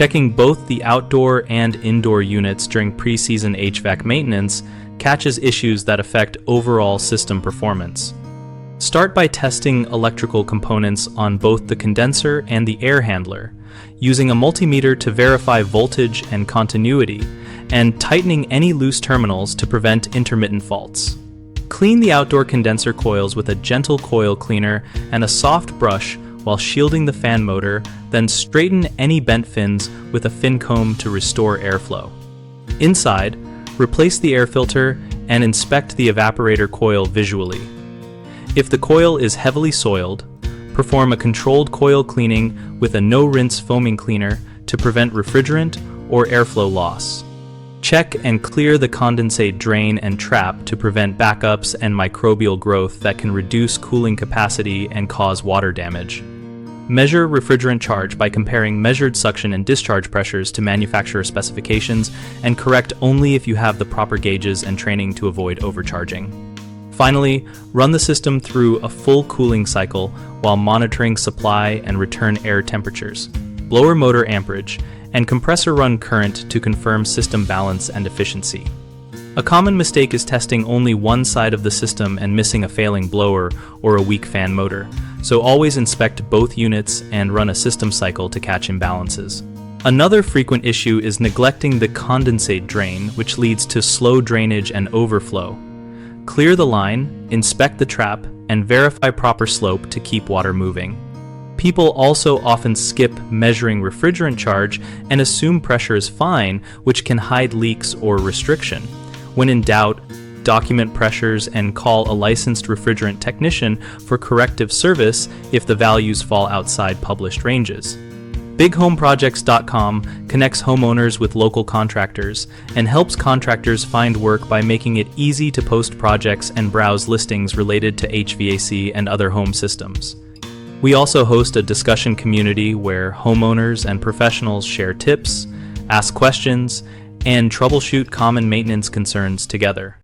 Checking both the outdoor and indoor units during pre-season HVAC maintenance catches issues that affect overall system performance. Start by testing electrical components on both the condenser and the air handler, using a multimeter to verify voltage and continuity, and tightening any loose terminals to prevent intermittent faults. Clean the outdoor condenser coils with a gentle coil cleaner and a soft brush while shielding the fan motor, then straighten any bent fins with a fin comb to restore airflow. Inside, replace the air filter and inspect the evaporator coil visually. If the coil is heavily soiled, perform a controlled coil cleaning with a no-rinse foaming cleaner to prevent refrigerant or airflow loss. Check and clear the condensate drain and trap to prevent backups and microbial growth that can reduce cooling capacity and cause water damage. Measure refrigerant charge by comparing measured suction and discharge pressures to manufacturer specifications, and correct only if you have the proper gauges and training to avoid overcharging. Finally, run the system through a full cooling cycle while monitoring supply and return air temperatures, blower motor amperage, and compressor run current to confirm system balance and efficiency. A common mistake is testing only one side of the system and missing a failing blower or a weak fan motor, so always inspect both units and run a system cycle to catch imbalances. Another frequent issue is neglecting the condensate drain, which leads to slow drainage and overflow. Clear the line, inspect the trap, and verify proper slope to keep water moving. People also often skip measuring refrigerant charge and assume pressure is fine, which can hide leaks or restriction. When in doubt, document pressures and call a licensed refrigerant technician for corrective service if the values fall outside published ranges. BigHomeProjects.com connects homeowners with local contractors and helps contractors find work by making it easy to post projects and browse listings related to HVAC and other home systems. We also host a discussion community where homeowners and professionals share tips, ask questions, and troubleshoot common maintenance concerns together.